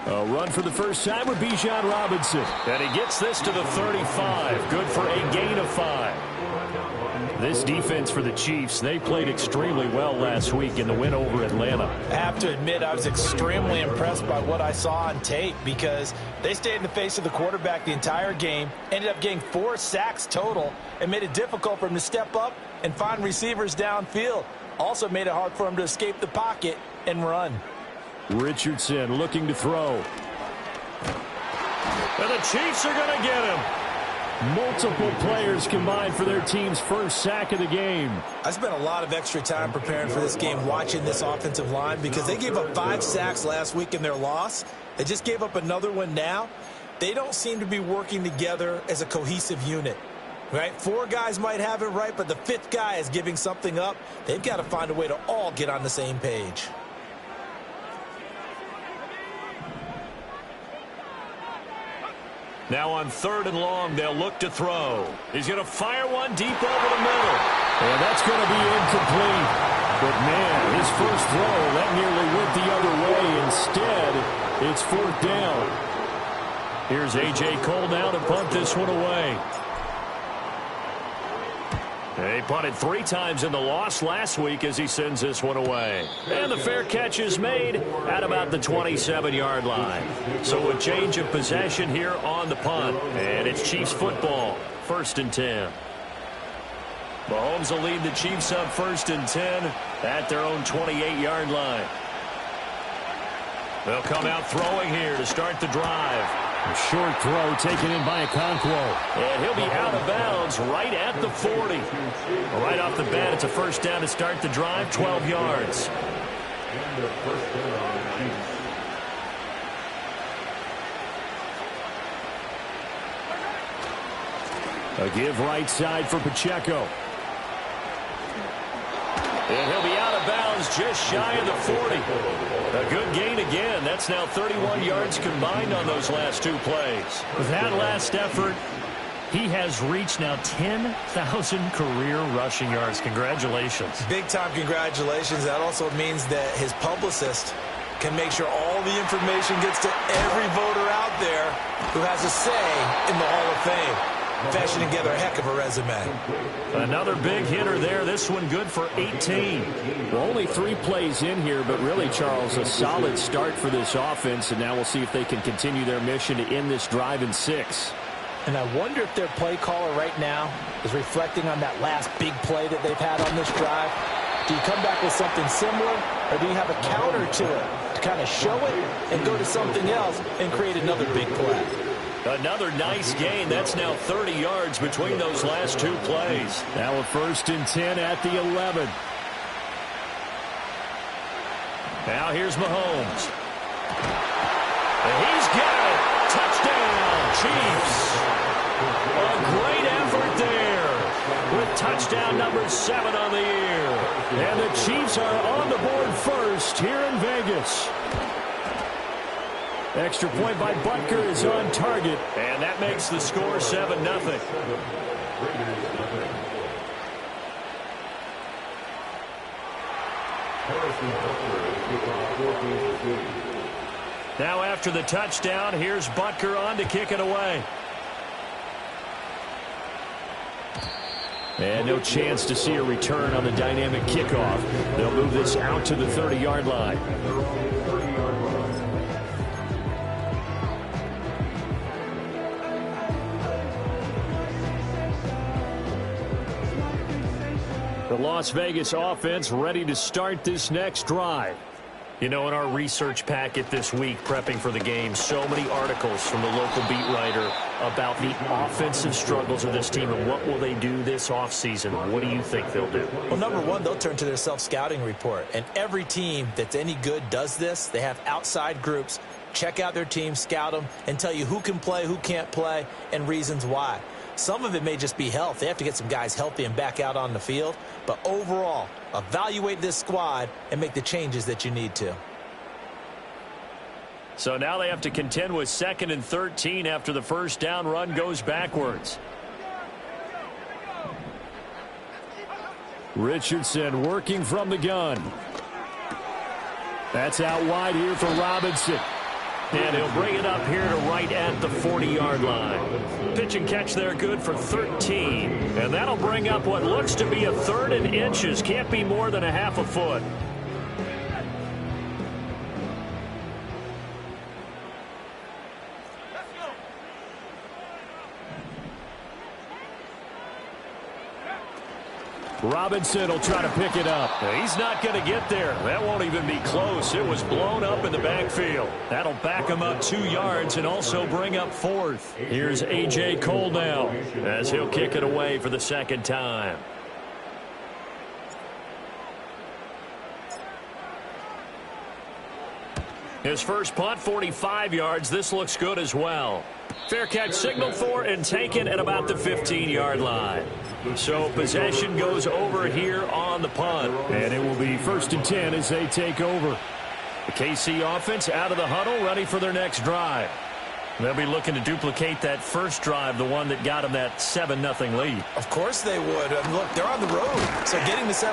A run for the first time with Bijan Robinson. And he gets this to the 35. Good for a gain of 5. This defense for the Chiefs, they played extremely well last week in the win over Atlanta. I have to admit, I was extremely impressed by what I saw on tape because they stayed in the face of the quarterback the entire game, ended up getting 4 sacks total, and made it difficult for him to step up and find receivers downfield. Also made it hard for him to escape the pocket and run. Richardson looking to throw. And the Chiefs are going to get him. Multiple players combined for their team's first sack of the game. I spent a lot of extra time preparing for this game watching this offensive line because they gave up 5 sacks last week in their loss. They just gave up another one now. They don't seem to be working together as a cohesive unit. Right? 4 guys might have it right, but the 5th guy is giving something up. They've got to find a way to all get on the same page. Now on 3rd and long, they'll look to throw. He's going to fire one deep over the middle. And that's going to be incomplete. But, man, his first throw, that nearly went the other way. Instead, it's 4th down. Here's A.J. Cole now to punt this one away. He punted 3 times in the loss last week as he sends this one away. And the fair catch is made at about the 27-yard line. So a change of possession here on the punt. And it's Chiefs football, 1st and 10. Mahomes will lead the Chiefs up 1st and 10 at their own 28-yard line. They'll come out throwing here to start the drive. A short throw taken in by Okonkwo. And he'll be out of bounds right at the 40. Right off the bat, it's a first down to start the drive, 12 yards. A give right side for Pacheco. And he'll be out of bounds just shy of the 40. A good gain again. That's now 31 yards combined on those last 2 plays. With that last effort, he has reached now 10,000 career rushing yards. Congratulations. Big-time congratulations. That also means that his publicist can make sure all the information gets to every voter out there who has a say in the Hall of Fame. Fashioning together a heck of a resume. Another big hitter there. This one good for 18. Well, only 3 plays in here, but really, Charles, a solid start for this offense. And now we'll see if they can continue their mission to end this drive in 6. And I wonder if their play caller right now is reflecting on that last big play that they've had on this drive. Do you come back with something similar, or do you have a counter to it to kind of show it and go to something else and create another big play? Another nice gain. That's now 30 yards between those last 2 plays. Now a 1st and 10 at the 11. Now here's Mahomes. And he's got it. Touchdown, Chiefs. A great effort there with touchdown number 7 on the year. And the Chiefs are on the board first here in Vegas. Extra point by Butker is on target. And that makes the score 7-0. Now after the touchdown, here's Butker on to kick it away. And no chance to see a return on the dynamic kickoff. They'll move this out to the 30-yard line. The Las Vegas offense ready to start this next drive. You know, in our research packet this week, prepping for the game, so many articles from the local beat writer about the offensive struggles of this team and what will they do this offseason. What do you think they'll do? Well, number one, they'll turn to their self-scouting report. And every team that's any good does this. They have outside groups. Check out their team, scout them, and tell you who can play, who can't play, and reasons why. Some of it may just be health. They have to get some guys healthy and back out on the field. But overall, evaluate this squad and make the changes that you need to. So now they have to contend with 2nd and 13 after the first down run goes backwards. Richardson working from the gun. That's out wide here for Robinson. And he'll bring it up here to right at the 40-yard line. Pitch and catch there good for 13. And that'll bring up what looks to be a 3rd and inches. Can't be more than a half a foot. Robinson will try to pick it up. He's not going to get there. That won't even be close. It was blown up in the backfield. That'll back him up 2 yards and also bring up 4th. Here's A.J. Cole now as he'll kick it away for the 2nd time. His first punt, 45 yards. This looks good as well. Fair catch signaled for and taken at about the 15-yard line. So possession goes over here on the punt. And it will be 1st and 10 as they take over. The KC offense out of the huddle, ready for their next drive. They'll be looking to duplicate that first drive, the one that got them that 7-0 lead. Of course they would. Look, they're on the road. So getting the 7-0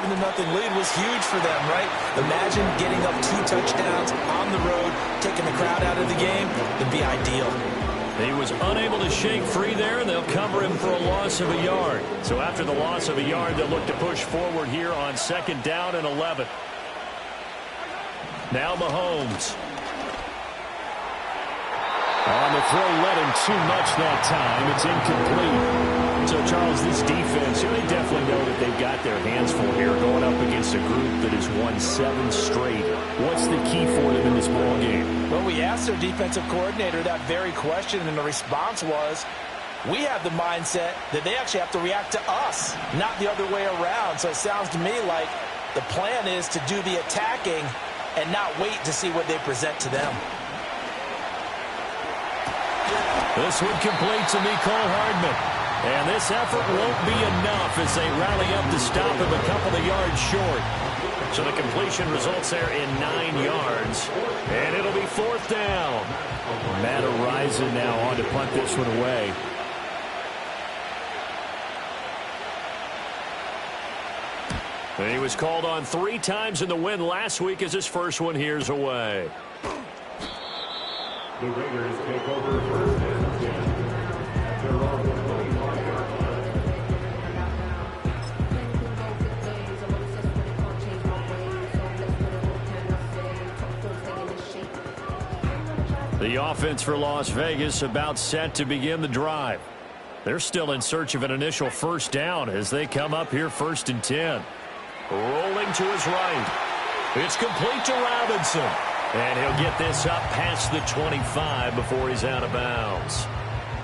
lead was huge for them, right? Imagine getting up 2 touchdowns on the road, taking the crowd out of the game. It'd be ideal. He was unable to shake free there, and they'll cover him for a loss of a yard. So after the loss of a yard, they'll look to push forward here on 2nd down and 11. Now Mahomes. On the throw, led him too much that time. It's incomplete. So, Charles, this defense, they definitely know that they've got their hands full here going up against a group that has won 7 straight. What's the key for them in this ball game? Well, we asked their defensive coordinator that very question, and the response was, we have the mindset that they actually have to react to us, not the other way around. So it sounds to me like the plan is to do the attacking and not wait to see what they present to them. This one complete to Mecole Hardman. And this effort won't be enough as they rally up to stop him a couple of yards short. So the completion results there in 9 yards. And it'll be 4th down. Matt Araiza now on to punt this one away. And he was called on 3 times in the win last week as his first one here's away. The Raiders take over 1st and 10. They're on the 25-yard line. The offense for Las Vegas about set to begin the drive. They're still in search of an initial 1st down as they come up here 1st and 10. Rolling to his right. It's complete to Robinson. And he'll get this up past the 25 before he's out of bounds.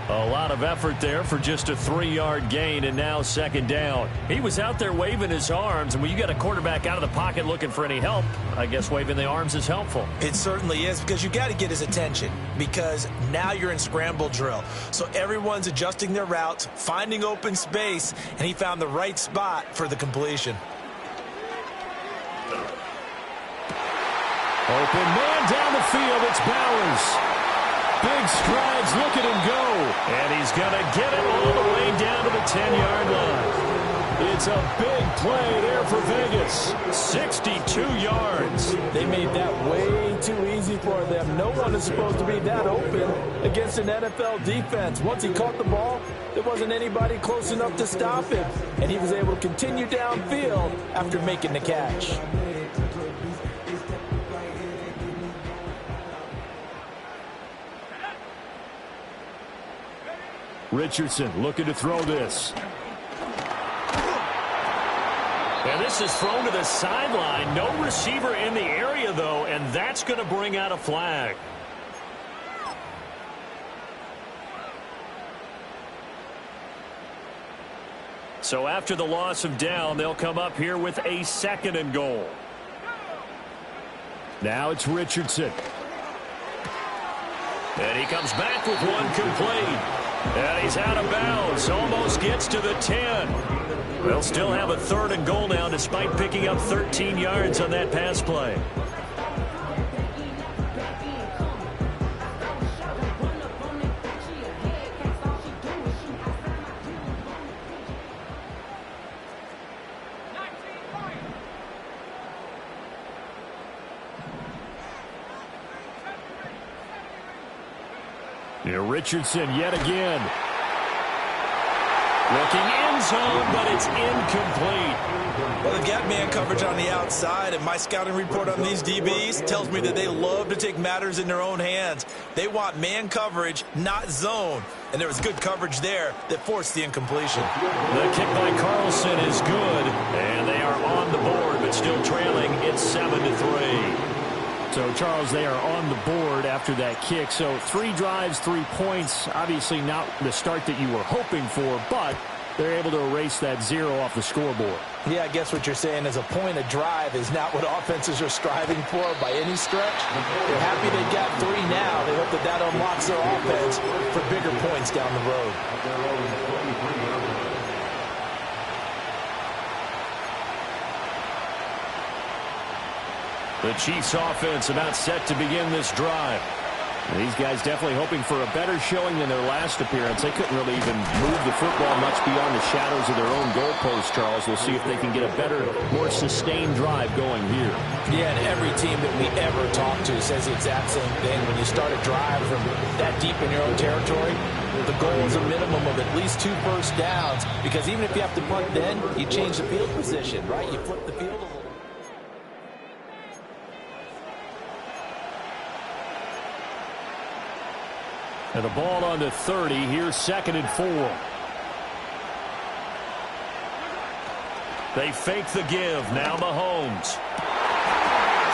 A lot of effort there for just a 3-yard gain, and now 2nd down. He was out there waving his arms, and when you got a quarterback out of the pocket looking for any help, I guess waving the arms is helpful. It certainly is, because you got to get his attention, because now you're in scramble drill. So everyone's adjusting their routes, finding open space, and he found the right spot for the completion. Open man down the field. It's Bowers. Big strides. Look at him go. And he's going to get it all the way down to the 10-yard line. It's a big play there for Vegas. 62 yards. They made that way too easy for them. No one is supposed to be that open against an NFL defense. Once he caught the ball, there wasn't anybody close enough to stop him. And he was able to continue downfield after making the catch. Richardson looking to throw this. And this is thrown to the sideline. No receiver in the area, though, and that's going to bring out a flag. So after the loss of down, they'll come up here with a 2nd and goal. Now it's Richardson. And he comes back with one complete. And he's out of bounds. Almost gets to the 10. They'll still have a 3rd and goal now despite picking up 13 yards on that pass play. Here, Richardson yet again. Looking end zone, but it's incomplete. Well, they've got man coverage on the outside, and my scouting report on these DBs tells me that they love to take matters in their own hands. They want man coverage, not zone. And there was good coverage there that forced the incompletion. The kick by Carlson is good, and they are on the board, but still trailing. It's 7-3. So, Charles, they are on the board after that kick. So 3 drives, 3 points. Obviously not the start that you were hoping for, but they're able to erase that 0 off the scoreboard. Yeah, I guess what you're saying is a point a drive is not what offenses are striving for by any stretch. They're happy they got 3 now. They hope that that unlocks their offense for bigger points down the road. The Chiefs offense about set to begin this drive. These guys definitely hoping for a better showing than their last appearance. They couldn't really even move the football much beyond the shadows of their own goalpost, Charles. We'll see if they can get a better, more sustained drive going here. Yeah, and every team that we ever talk to says the exact same thing. When you start a drive from that deep in your own territory, the goal is a minimum of at least 2 first downs, because even if you have to punt then, you change the field position, right? You flip the field a little. And the ball on the 30. Here's 2nd and 4. They fake the give. Now Mahomes.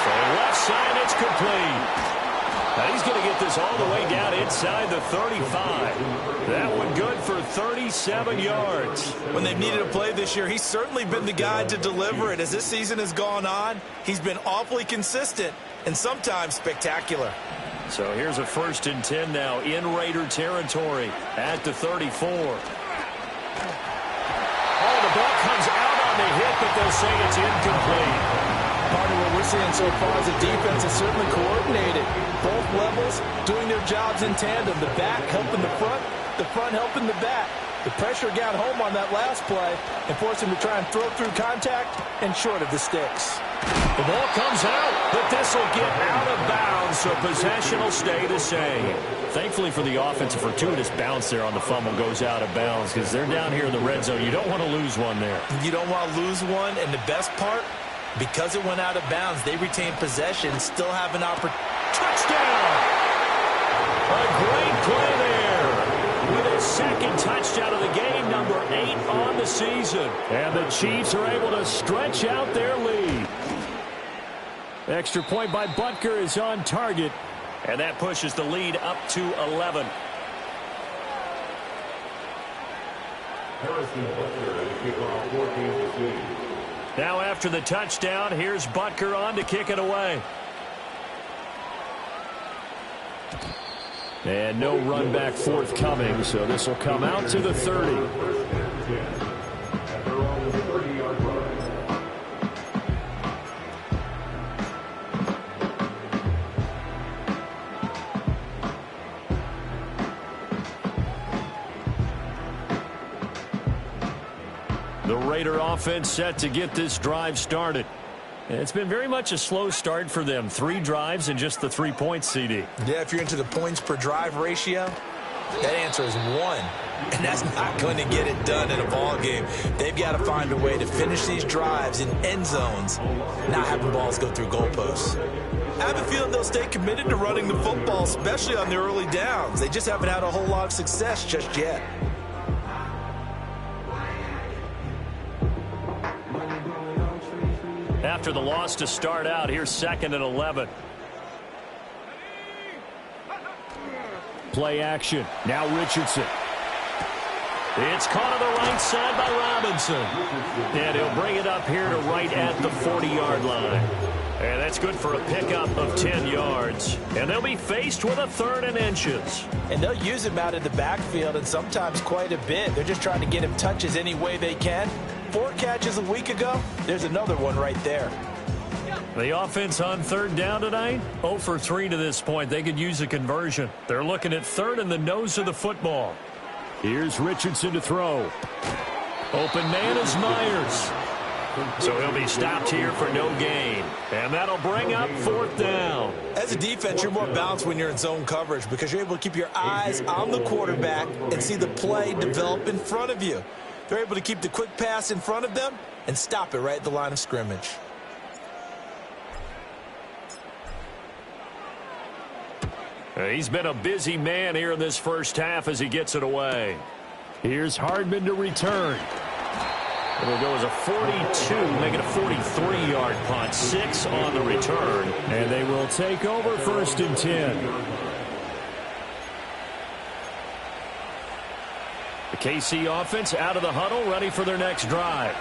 So left side, it's complete. Now he's going to get this all the way down inside the 35. That one good for 37 yards. When they've needed a play this year, he's certainly been the guy to deliver it. As this season has gone on, he's been awfully consistent and sometimes spectacular. So here's a 1st and 10 now in Raider territory at the 34. Oh, the ball comes out on the hit, but they'll say it's incomplete. Part of what we're seeing so far is the defense is certainly coordinated. Both levels doing their jobs in tandem. The back helping the front helping the back. The pressure got home on that last play and forced him to try and throw through contact and short of the sticks. The ball comes out, but this will get out of bounds, so possession will stay the same. Thankfully for the offense, a fortuitous bounce there on the fumble goes out of bounds because they're down here in the red zone. You don't want to lose one there. You don't want to lose one, and the best part, because it went out of bounds, they retain possession, still have an opportunity. Touchdown! A great play there. With his 2nd touchdown of the game, number 8 on the season. And the Chiefs are able to stretch out their lead. Extra point by Butker is on target. And that pushes the lead up to 11. Harrison Butker to kick off 14-6. Now after the touchdown, here's Butker on to kick it away. And no run back forthcoming, so this will come out to the 30. The Raider offense set to get this drive started. It's been very much a slow start for them. 3 drives and just the 3 points, CD. Yeah, if you're into the points per drive ratio, that answer is 1. And that's not going to get it done in a ball game. They've got to find a way to finish these drives in end zones, not having balls go through goalposts. I have a feeling they'll stay committed to running the football, especially on the early downs. They just haven't had a whole lot of success just yet. After the loss to start out, here's 2nd and 11. Play action. Now Richardson. It's caught on the right side by Robinson. And he'll bring it up here to right at the 40-yard line. And that's good for a pickup of 10 yards. And they'll be faced with a 3rd and inches. And they'll use him out in the backfield, and sometimes quite a bit. They're just trying to get him touches any way they can. 4 catches a week ago, there's another one right there. The offense on 3rd down tonight, 0 for 3 to this point. They could use a conversion. They're looking at 3rd and the nose of the football. Here's Richardson to throw. Open man is Myers. So he'll be stopped here for no gain. And that'll bring up 4th down. As a defense, you're more balanced when you're in zone coverage because you're able to keep your eyes on the quarterback and see the play develop in front of you. They're able to keep the quick pass in front of them and stop it right at the line of scrimmage. He's been a busy man here in this first half as he gets it away. Here's Hardman to return. It'll go as a 42, make it a 43-yard punt. 6 on the return. And they will take over 1st and 10. The KC offense out of the huddle, ready for their next drive.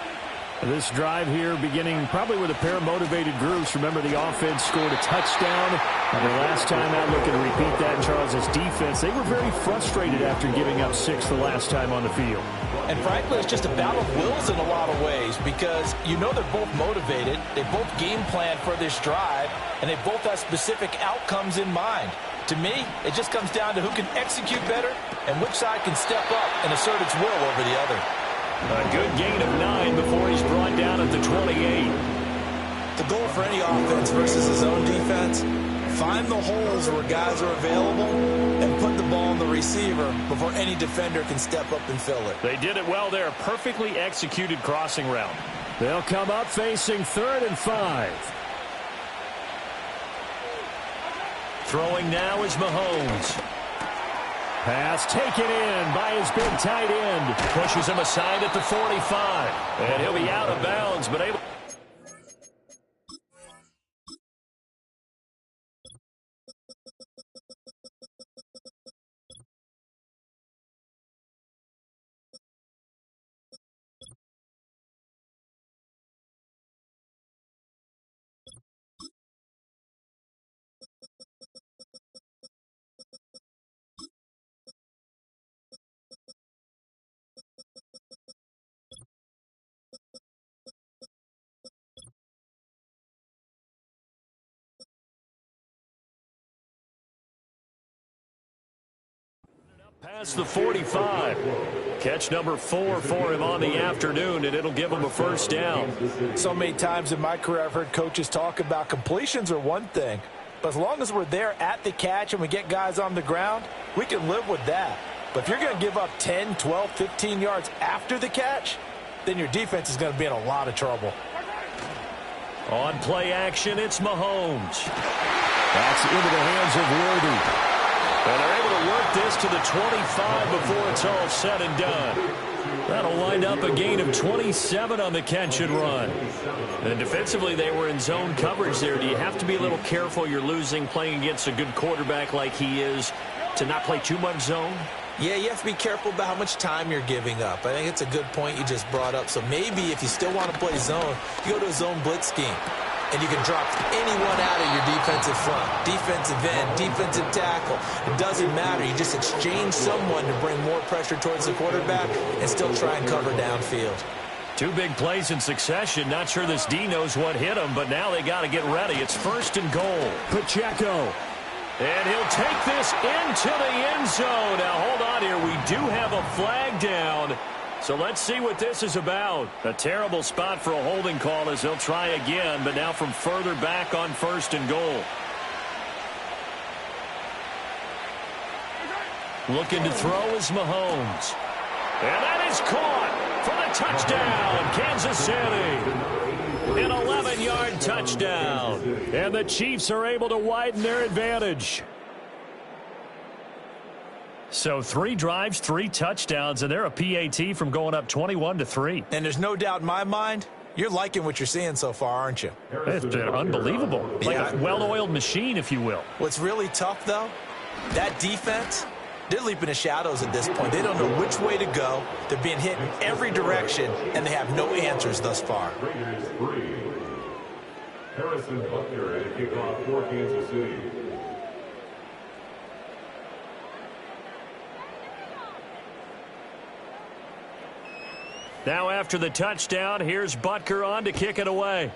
This drive here beginning probably with a pair of motivated groups. Remember, the offense scored a touchdown. And the last time out, looking to repeat that in Charles' defense. They were very frustrated after giving up 6 the last time on the field. And frankly, it's just a battle of wills in a lot of ways because you know they're both motivated. They both game plan for this drive, and they both have specific outcomes in mind. To me, it just comes down to who can execute better and which side can step up and assert its will over the other. A good gain of 9 before he's brought down at the 28. The goal for any offense versus his own defense, find the holes where guys are available and put the ball on the receiver before any defender can step up and fill it. They did it well there. Perfectly executed crossing route. They'll come up facing 3rd and 5. Throwing now is Mahomes. Pass taken in by his big tight end. Pushes him aside at the 45. And he'll be out of bounds, but able... Past the 45. Catch number 4 for him on the afternoon, and it'll give him a 1st down. So many times in my career I've heard coaches talk about completions are one thing, but as long as we're there at the catch and we get guys on the ground, we can live with that. But if you're going to give up 10, 12, 15 yards after the catch, then your defense is going to be in a lot of trouble. On play action, it's Mahomes. That's into the hands of Worthy. And they're able to work this to the 25 before it's all said and done. That'll wind up a gain of 27 on the catch and run. And defensively, they were in zone coverage there. Do you have to be a little careful you're losing playing against a good quarterback like he is to not play too much zone? Yeah, you have to be careful about how much time you're giving up. I think it's a good point you just brought up. So maybe if you still want to play zone, you go to a zone blitz scheme. And you can drop anyone out of your defensive front, defensive end, defensive tackle. It doesn't matter. You just exchange someone to bring more pressure towards the quarterback and still try and cover downfield. 2 big plays in succession. Not sure this D knows what hit him, but now they got to get ready. It's 1st and goal. Pacheco. And he'll take this into the end zone. Now, hold on here. We do have a flag down. So let's see what this is about. A terrible spot for a holding call as they'll try again, but now from further back on 1st and goal. Looking to throw is Mahomes. And that is caught for the touchdown, Kansas City. An 11-yard touchdown. And the Chiefs are able to widen their advantage. So 3 drives, 3 touchdowns, and they're a PAT from going up 21-3. And there's no doubt in my mind, you're liking what you're seeing so far, aren't you? It's been unbelievable. Like Yeah. a well-oiled machine, if you will. What's really tough, though, that defense, they're leaping the shadows at this point. They don't know which way to go. They're being hit in every direction, and they have no answers thus far. Raiders 3. Harrison Butker at kickoff for Kansas City. Now after the touchdown, here's Butker on to kick it away.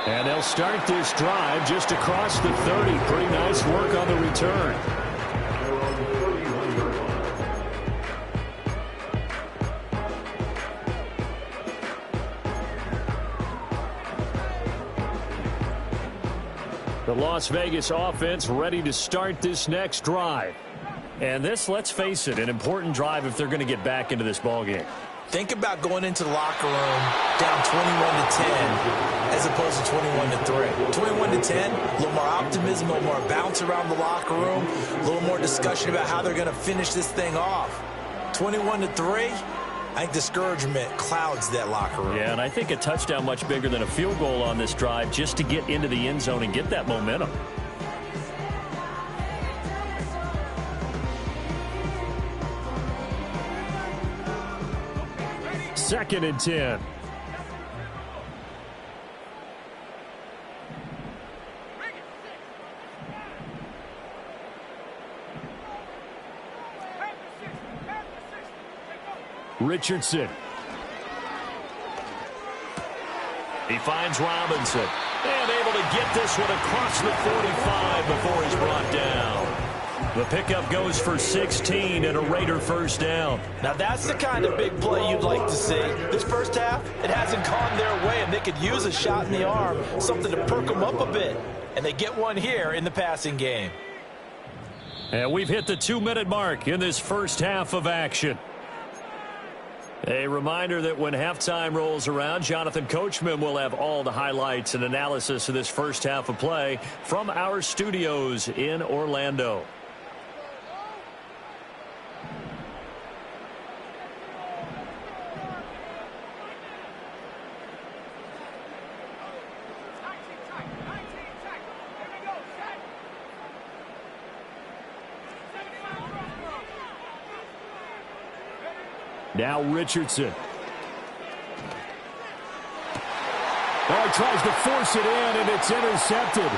And they'll start this drive just across the 30. Pretty nice work on the return. They're on the 31-yard line. The Las Vegas offense ready to start this next drive. And this, let's face it, an important drive if they're going to get back into this ballgame. Think about going into the locker room down 21-10 as opposed to 21-3. 21-10, a little more optimism, a little more bounce around the locker room, a little more discussion about how they're going to finish this thing off. 21-3, I think discouragement clouds that locker room. Yeah, and I think a touchdown much bigger than a field goal on this drive just to get into the end zone and get that momentum. Second and 10. Richardson. He finds Robinson. And able to get this one across the 45 before he's brought down. The pickup goes for 16 and a Raider first down. Now that's the kind of big play you'd like to see. This first half, it hasn't gone their way, and they could use a shot in the arm, something to perk them up a bit. And they get one here in the passing game. And we've hit the 2-minute mark in this first half of action. A reminder that when halftime rolls around, Jonathan Coachman will have all the highlights and analysis of this first half of play from our studios in Orlando. Now Richardson. Oh, he tries to force it in, and it's intercepted.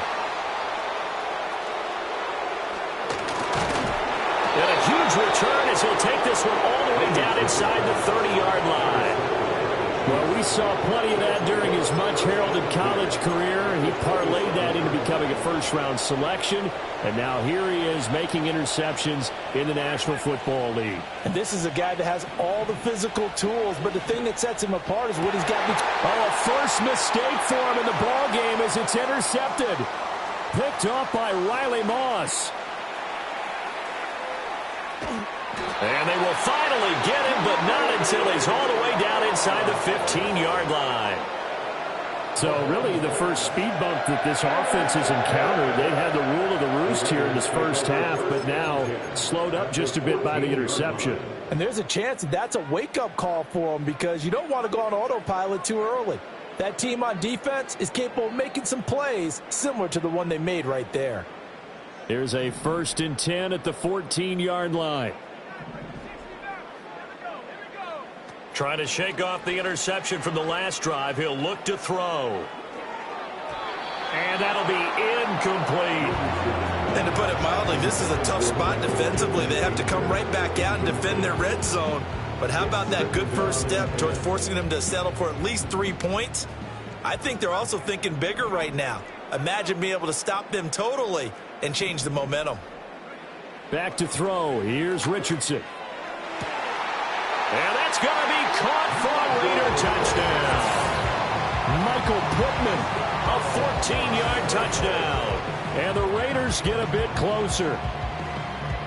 And a huge return as he'll take this one all the way down inside the 30-yard line. Well, we saw plenty of that during his much-heralded college career. He parlayed that into becoming a first-round selection. And now here he is making interceptions in the National Football League. And this is a guy that has all the physical tools, but the thing that sets him apart is what he's got. Oh, a first mistake for him in the ball game as it's intercepted. Picked off by Riley Moss. And they will finally get him, but not until he's all the way down inside the 15-yard line. So really the first speed bump that this offense has encountered, they had the rule of the roost here in this first half, but now slowed up just a bit by the interception. And there's a chance that that's a wake-up call for them because you don't want to go on autopilot too early. That team on defense is capable of making some plays similar to the one they made right there. There's a 1st and 10 at the 14-yard line. Trying to shake off the interception from the last drive. He'll look to throw. And that'll be incomplete. And to put it mildly, this is a tough spot defensively. They have to come right back out and defend their red zone. But how about that good first step towards forcing them to settle for at least 3 points? I think they're also thinking bigger right now. Imagine being able to stop them totally and change the momentum. Back to throw. Here's Richardson. And that's going to be caught for a Raider touchdown. Michael Pittman, a 14-yard touchdown. And the Raiders get a bit closer.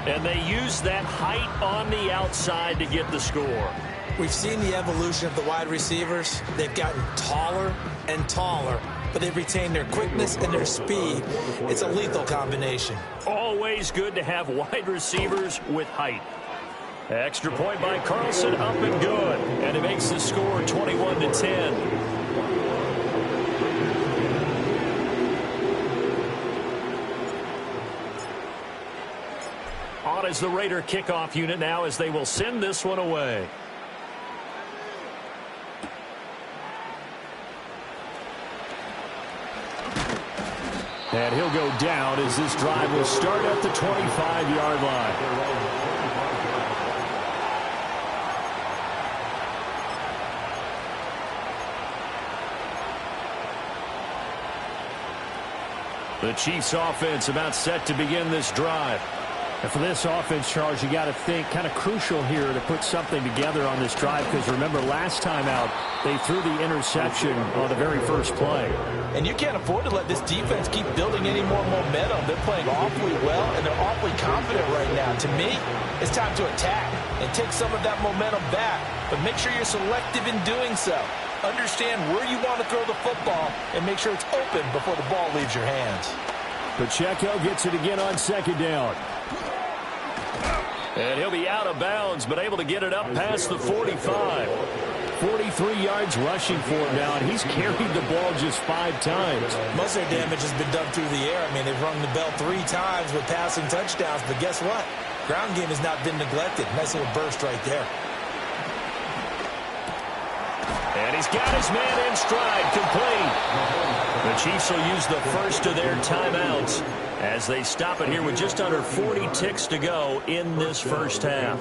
And they use that height on the outside to get the score. We've seen the evolution of the wide receivers. They've gotten taller and taller, but they've retained their quickness and their speed. It's a lethal combination. Always good to have wide receivers with height. Extra point by Carlson, up and good. And it makes the score 21-10. On is the Raider kickoff unit now as they will send this one away. And he'll go down as this drive will start at the 25-yard line. The Chiefs offense about set to begin this drive. And for this offense, Charles, you got to think kind of crucial here to put something together on this drive, because remember last time out they threw the interception on the very first play. And you can't afford to let this defense keep building any more momentum. They're playing awfully well, and they're awfully confident right now. To me, it's time to attack and take some of that momentum back, but make sure you're selective in doing so. Understand where you want to throw the football and make sure it's open before the ball leaves your hands. Pacheco gets it again on second down. And he'll be out of bounds, but able to get it up past the 45. 43 yards rushing for him now, and he's carried the ball just 5 times. Most of their damage has been done through the air. I mean, they've rung the bell 3 times with passing touchdowns, but guess what? Ground game has not been neglected. Nice little burst right there. And he's got his man in stride, complete. The Chiefs will use the first of their timeouts as they stop it here with just under 40 ticks to go in this first half.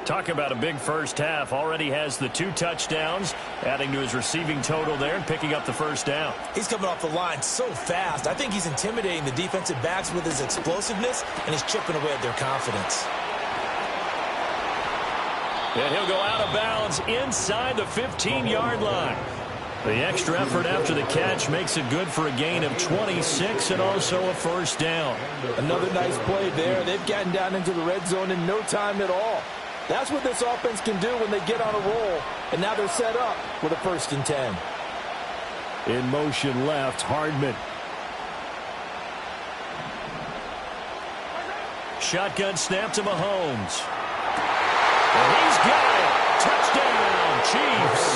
Talk about a big first half. Already has the 2 touchdowns, adding to his receiving total there and picking up the first down. He's coming off the line so fast. I think he's intimidating the defensive backs with his explosiveness, and he's chipping away at their confidence. And he'll go out of bounds inside the 15-yard line. The extra effort after the catch makes it good for a gain of 26 and also a first down. Another nice play there. They've gotten down into the red zone in no time at all. That's what this offense can do when they get on a roll. And now they're set up with a 1st and 10. In motion left, Hardman. Shotgun snap to Mahomes. And he's got it. Touchdown, Chiefs.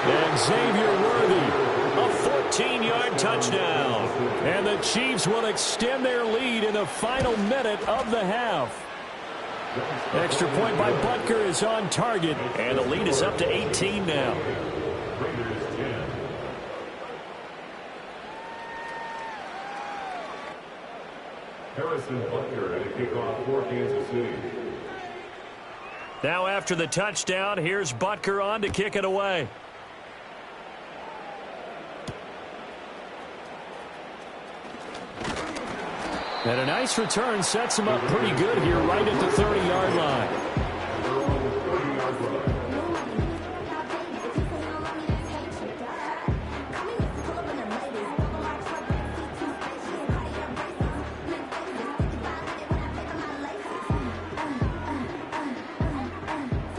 And Xavier Worthy. A 14-yard touchdown. And the Chiefs will extend their lead in the final minute of the half. Extra point by Butker is on target. And the lead is up to 18 now. Harrison Butker at a kickoff for Kansas City. Now after the touchdown, here's Butker on to kick it away. And a nice return sets him up pretty good here right at the 30-yard line.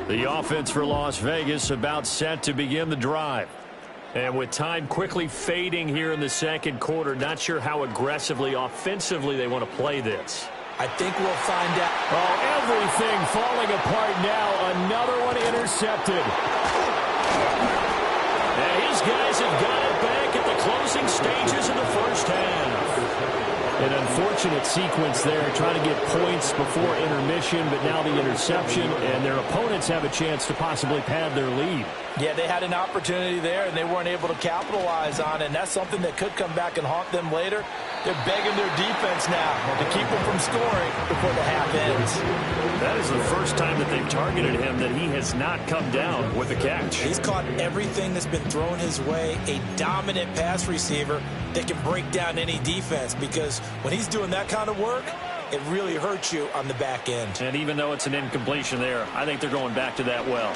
The offense for Las Vegas about set to begin the drive. And with time quickly fading here in the second quarter, not sure how aggressively, offensively they want to play this. I think we'll find out. Oh, everything falling apart now. Another one intercepted. And his guys have got it back at the closing stages of the first half. An unfortunate sequence there, trying to get points before intermission, but now the interception, and their opponents have a chance to possibly pad their lead. Yeah, they had an opportunity there, and they weren't able to capitalize on it, and that's something that could come back and haunt them later. They're begging their defense now to keep them from scoring before the half ends. That is the first time that they've targeted him that he has not come down with a catch. He's caught everything that's been thrown his way, a dominant pass receiver that can break down any defense, because when he's doing that kind of work, it really hurts you on the back end. And even though it's an incompletion there, I think they're going back to that well.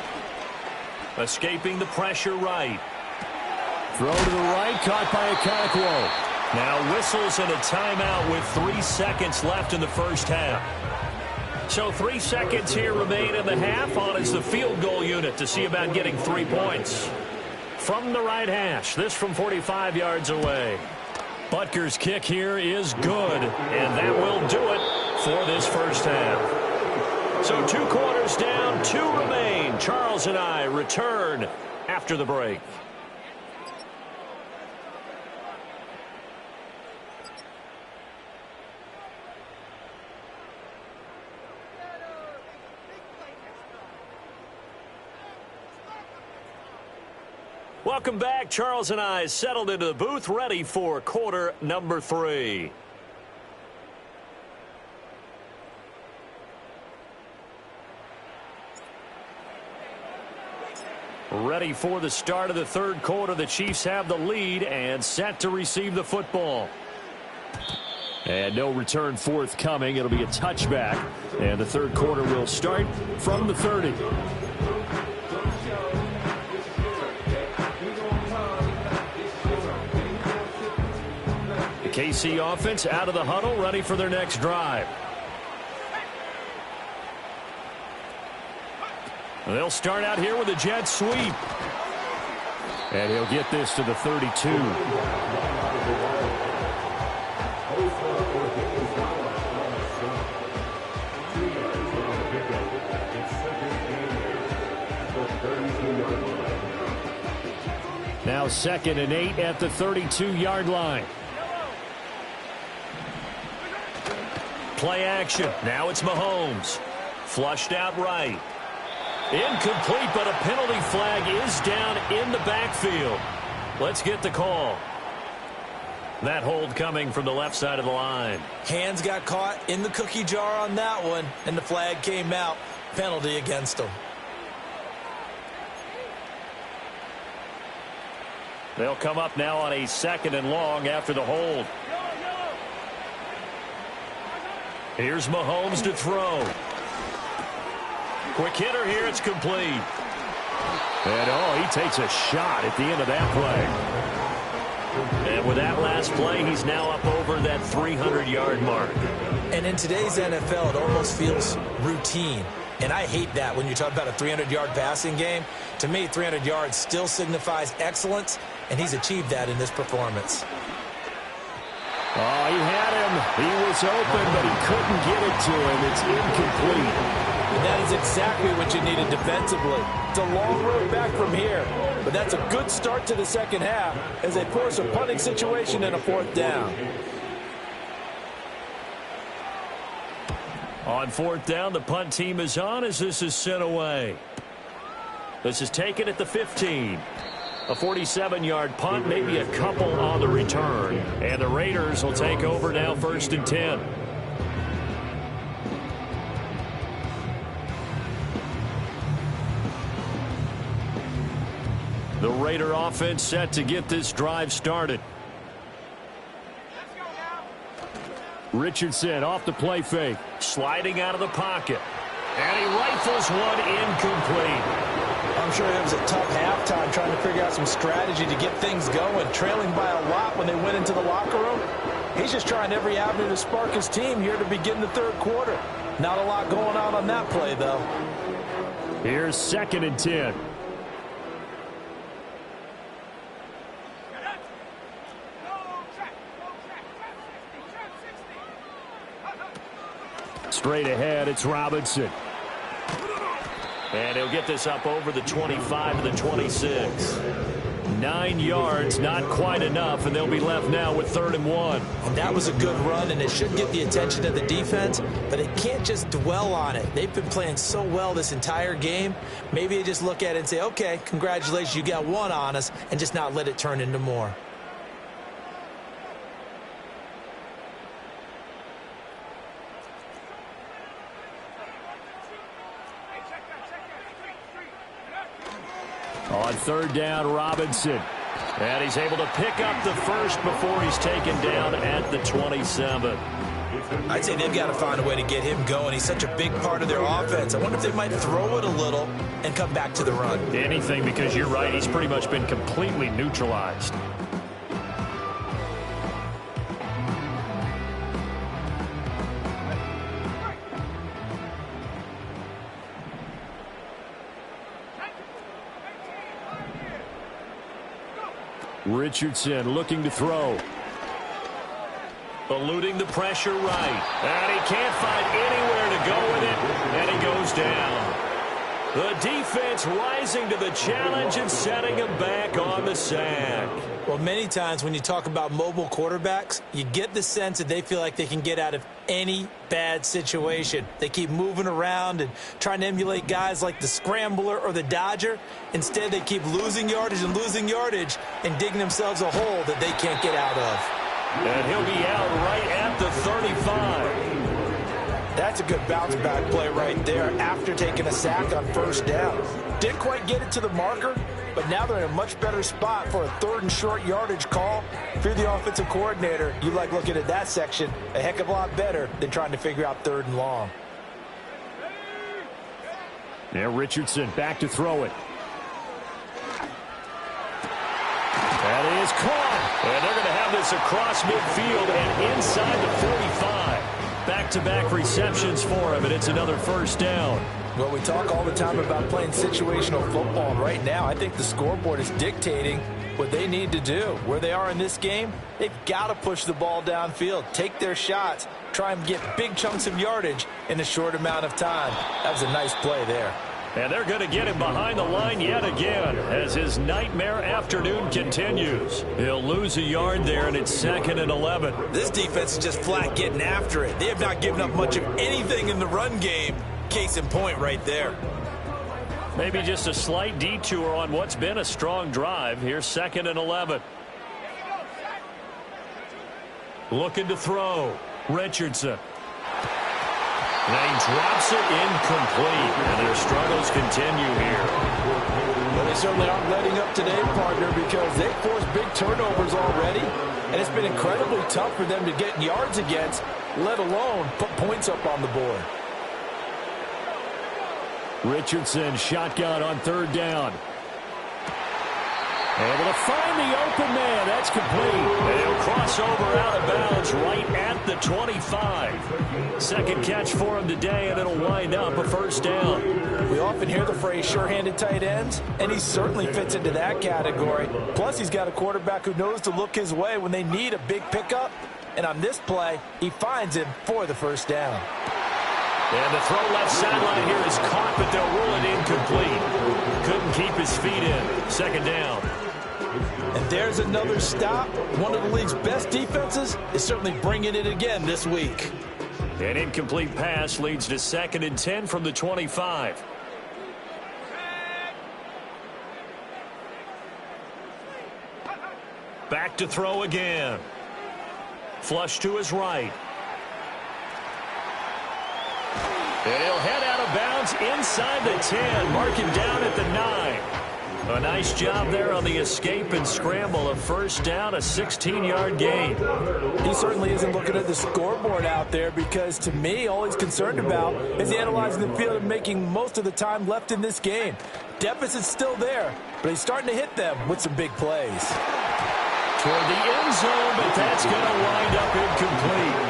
Escaping the pressure right. Throw to the right, caught by Okonkwo. Now whistles and a timeout with 3 seconds left in the first half. So 3 seconds here remain in the half. On is the field goal unit to see about getting 3 points. From the right hash, this from 45 yards away. Butker's kick here is good, and that will do it for this first half. So 2 quarters down, 2 remain. Charles and I return after the break. Welcome back. Charles and I settled into the booth, ready for quarter number 3. Ready for the start of the third quarter. The Chiefs have the lead and set to receive the football. And no return forthcoming. It'll be a touchback. And the third quarter will start from the 30. The KC offense out of the huddle, ready for their next drive. They'll start out here with a jet sweep. And he'll get this to the 32. Now 2nd and 8 at the 32-yard line. Play action. Now it's Mahomes. Flushed out right. Incomplete, but a penalty flag is down in the backfield. Let's get the call. That hold coming from the left side of the line. Hands got caught in the cookie jar on that one, and the flag came out. Penalty against him. They'll come up now on a 2nd and long after the hold. Here's Mahomes to throw. Quick hitter here. It's complete. And, he takes a shot at the end of that play. And with that last play, he's now up over that 300-yard mark. And in today's NFL, it almost feels routine. And I hate that when you talk about a 300-yard passing game. To me, 300 yards still signifies excellence, and he's achieved that in this performance. Oh, he had him. He was open, but he couldn't get it to him. It's incomplete. And that is exactly what you needed defensively. It's a long road back from here, but that's a good start to the second half as they force a punting situation and a 4th down. On 4th down, the punt team is on as this is sent away. This is taken at the 15. A 47-yard punt, maybe a couple on the return. And the Raiders will take over now 1st and 10. The Raider offense set to get this drive started. Richardson off the play fake. Sliding out of the pocket. And he rifles one incomplete. I'm sure it was a tough halftime trying to figure out some strategy to get things going. Trailing by a lot when they went into the locker room. He's just trying every avenue to spark his team here to begin the third quarter. Not a lot going on that play, though. Here's 2nd and 10. Straight ahead, it's Robinson. And he'll get this up over the 25 to the 26. 9 yards, not quite enough, and they'll be left now with 3rd and 1. And that was a good run, and it should get the attention of the defense, but it can't just dwell on it. They've been playing so well this entire game. Maybe they just look at it and say, okay, congratulations, you got one on us, and just not let it turn into more. On 3rd down, Robinson. And he's able to pick up the first before he's taken down at the 27. I'd say they've got to find a way to get him going. He's such a big part of their offense. I wonder if they might throw it a little and come back to the run. Anything, because you're right, he's pretty much been completely neutralized. Richardson looking to throw. Eluding the pressure right. And he can't find anywhere to go with it. And he goes down. The defense rising to the challenge and setting him back on the sack. Well, many times when you talk about mobile quarterbacks, you get the sense that they feel like they can get out of any bad situation. They keep moving around and trying to emulate guys like the Scrambler or the Dodger. Instead, they keep losing yardage and digging themselves a hole that they can't get out of. And he'll be out right at the 35. That's a good bounce-back play right there after taking a sack on first down. Didn't quite get it to the marker, but now they're in a much better spot for a 3rd and short yardage call. If you're the offensive coordinator, you like looking at that section a heck of a lot better than trying to figure out 3rd and long. Now Richardson back to throw it. That is caught. And they're going to have this across midfield and inside the 45. Back-to-back receptions for him, and it's another first down. Well, we talk all the time about playing situational football, and right now I think the scoreboard is dictating what they need to do. Where they are in this game, they've got to push the ball downfield, take their shots, try and get big chunks of yardage in a short amount of time. That was a nice play there. And they're going to get him behind the line yet again as his nightmare afternoon continues. He'll lose a yard there, and it's 2nd and 11. This defense is just flat getting after it. They have not given up much of anything in the run game. Case in point right there. Maybe just a slight detour on what's been a strong drive. Here's 2nd and 11. Looking to throw. Richardson. Now he drops it incomplete, and their struggles continue here. Well, they certainly aren't letting up today, partner, because they forced big turnovers already, and it's been incredibly tough for them to get yards against, let alone put points up on the board. Richardson shotgun on 3rd down. Able to find the open man. That's complete. And he'll cross over out of bounds right at the 25. 2nd catch for him today, and it'll wind up a first down. We often hear the phrase sure-handed tight ends, and he certainly fits into that category. Plus, he's got a quarterback who knows to look his way when they need a big pickup. And on this play, he finds him for the first down. And the throw left sideline here is caught, but they'll rule it incomplete. Couldn't keep his feet in. 2nd down. And there's another stop. One of the league's best defenses is certainly bringing it again this week. An incomplete pass leads to 2nd and 10 from the 25. Back to throw again. Flush to his right. And he'll head out of bounds inside the 10. Mark him down at the 9. A nice job there on the escape and scramble. A first down, a 16-yard gain. He certainly isn't looking at the scoreboard out there because, to me, all he's concerned about is analyzing the field and making most of the time left in this game. Deficit's still there, but he's starting to hit them with some big plays. Toward the end zone, but that's going to wind up incomplete.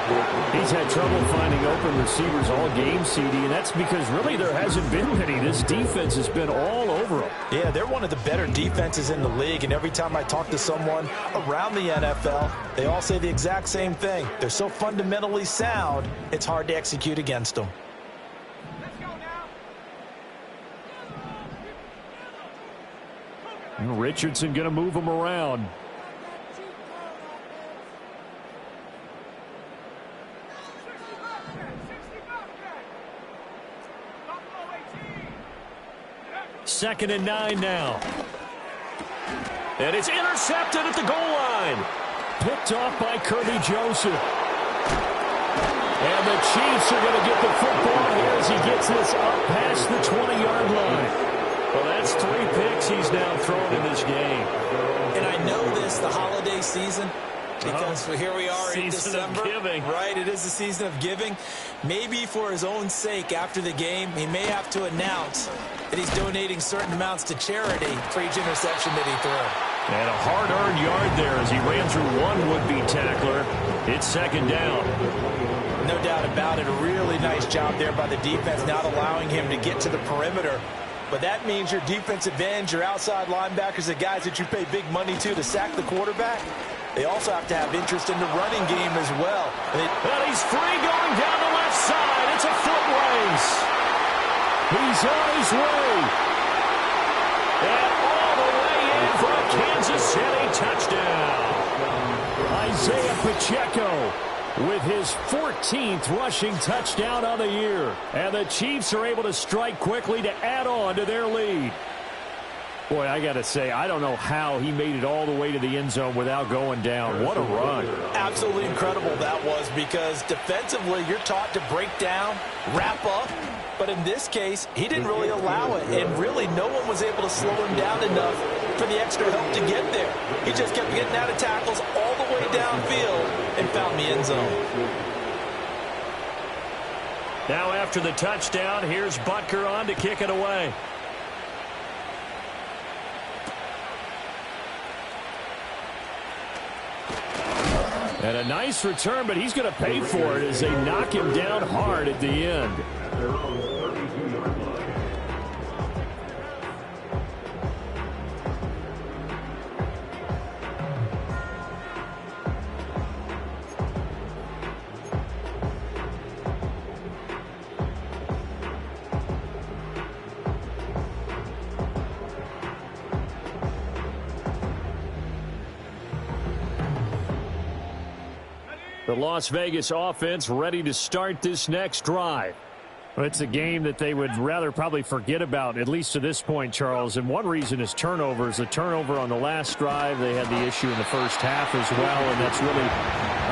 He's had trouble finding open receivers all game, CD, and that's because really there hasn't been many. This defense has been all over them. Yeah, they're one of the better defenses in the league, and every time I talk to someone around the NFL, they all say the exact same thing. They're so fundamentally sound, it's hard to execute against them. Richardson going to move him around. Second and 9 now. And it's intercepted at the goal line. Picked off by Kirby Joseph. And the Chiefs are going to get the football here as he gets this up past the 20-yard line. Well, that's 3 picks he's now thrown in this game. And I know this, the holiday season, because here we are in December. Season of giving. Right, it is the season of giving. Maybe for his own sake after the game, he may have to announce that he's donating certain amounts to charity for each interception that he threw. And a hard-earned yard there as he ran through one would-be tackler. It's 2nd down. No doubt about it. A really nice job there by the defense, not allowing him to get to the perimeter. But that means your defensive ends, your outside linebackers, the guys that you pay big money to sack the quarterback, they also have to have interest in the running game as well. And he's free going down the left side. It's a foot race. He's on his way. And all the way in for a Kansas City touchdown. Isaiah Pacheco with his 14th rushing touchdown on the year. And the Chiefs are able to strike quickly to add on to their lead. Boy, I got to say, I don't know how he made it all the way to the end zone without going down. What a run. Absolutely incredible that was, because defensively you're taught to break down, wrap up. But in this case, he didn't really allow it. And really, no one was able to slow him down enough for the extra help to get there. He just kept getting out of tackles all the way downfield and found the end zone. Now after the touchdown, here's Butker on to kick it away. And a nice return, but he's going to pay for it as they knock him down hard at the end. The Las Vegas offense ready to start this next drive. Well, it's a game that they would rather probably forget about, at least to this point, Charles. And one reason is turnovers. The turnover on the last drive, they had the issue in the first half as well. And that's really,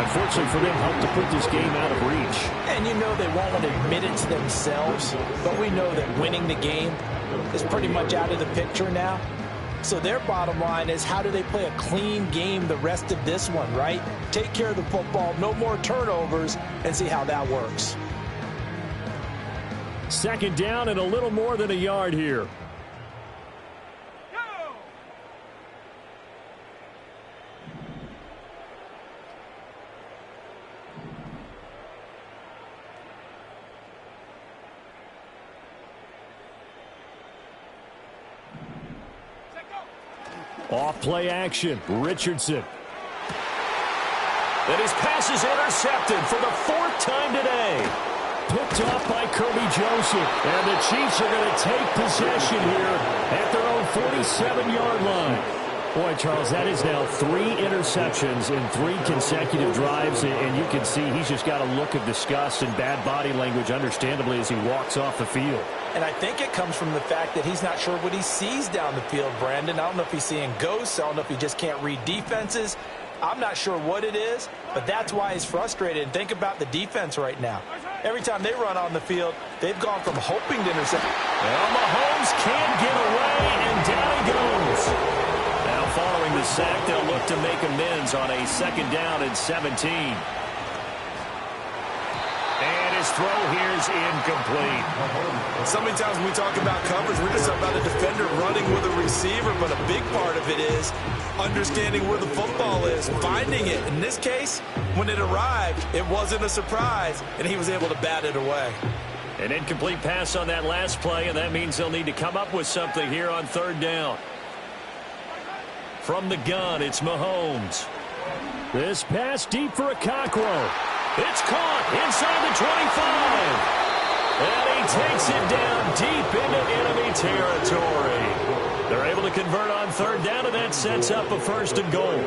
unfortunately for them, helped to put this game out of reach. And you know they won't want to admit it to themselves, but we know that winning the game is pretty much out of the picture now. So their bottom line is, how do they play a clean game the rest of this one, right? Take care of the football, no more turnovers, and see how that works. Second down and a little more than a yard here. Off play action, Richardson. And his pass is intercepted for the fourth time today. Picked off by Kirby Joseph. And the Chiefs are going to take possession here at their own 47-yard line. Boy, Charles, that is now 3 interceptions in 3 consecutive drives. And you can see he's just got a look of disgust and bad body language, understandably, as he walks off the field. And I think it comes from the fact that he's not sure what he sees down the field, Brandon. I don't know if he's seeing ghosts. I don't know if he just can't read defenses. I'm not sure what it is, but that's why he's frustrated. And think about the defense right now. Every time they run on the field, they've gone from hoping to intercept. Well, Mahomes can't get away, and down he goes. Now following the sack, they'll look to make amends on a second down and 17. And his throw here's incomplete. So many times when we talk about coverage, we're just about a defender running with a receiver, but a big part of it is understanding where the football is, finding it. In this case, when it arrived, it wasn't a surprise, and he was able to bat it away. An incomplete pass on that last play, and that means they'll need to come up with something here on third down. From the gun, it's Mahomes. This pass deep for a Cockrell. It's caught inside the 25. And he takes it down deep into enemy territory. They're able to convert on third down, and that sets up a 1st and goal.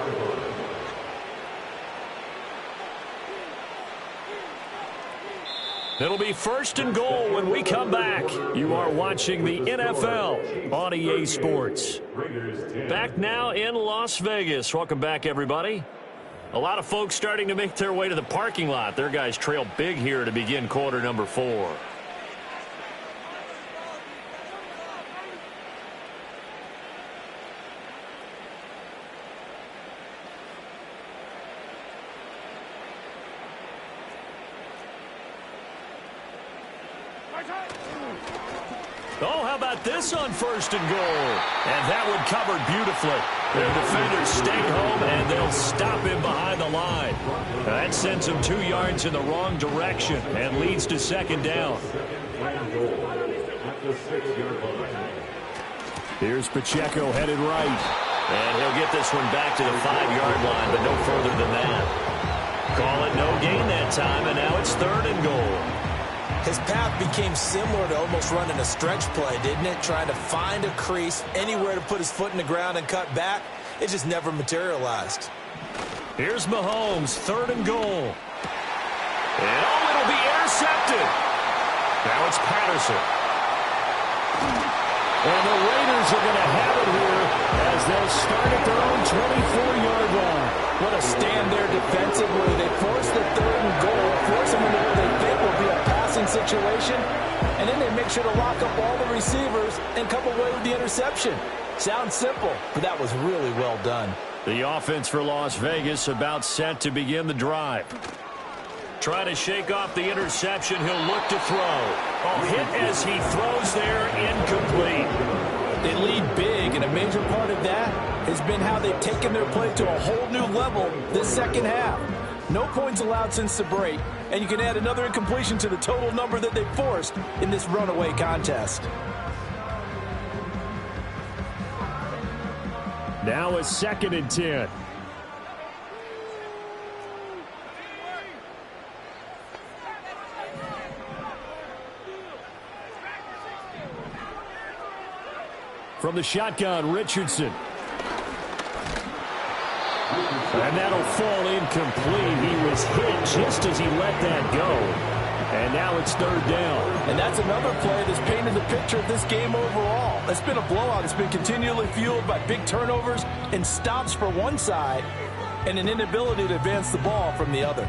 It'll be 1st and goal when we come back. You are watching the NFL on EA Sports. Back now in Las Vegas. Welcome back, everybody. A lot of folks starting to make their way to the parking lot. Their guys trail big here to begin quarter number 4. Oh, how about this on 1st and goal? And that one covered beautifully. Their defenders stay home, and they'll stop him behind the line. That sends him 2 yards in the wrong direction and leads to 2nd down. Here's Pacheco headed right. And he'll get this one back to the 5-yard line, but no further than that. Call it no gain that time, and now it's 3rd and goal. His path became similar to almost running a stretch play, didn't it? Trying to find a crease, anywhere to put his foot in the ground and cut back. It just never materialized. Here's Mahomes, 3rd and goal. And oh, it'll be intercepted. Now it's Patterson. And the Raiders are going to have it here situation, and then they make sure to lock up all the receivers and come away with the interception. Sounds simple, but that was really well done. The offense for Las Vegas about set to begin the drive. Trying to shake off the interception. He'll look to throw. Oh, hit as he throws there, incomplete. They lead big, and a major part of that has been how they've taken their play to a whole new level this second half. No points allowed since the break, and you can add another incompletion to the total number that they forced in this runaway contest. Now a 2nd and 10. From the shotgun, Richardson. And that'll fall incomplete. He was hit just as he let that go. And now it's 3rd down. And that's another play that's painted the picture of this game overall. It's been a blowout. It's been continually fueled by big turnovers and stops for one side and an inability to advance the ball from the other.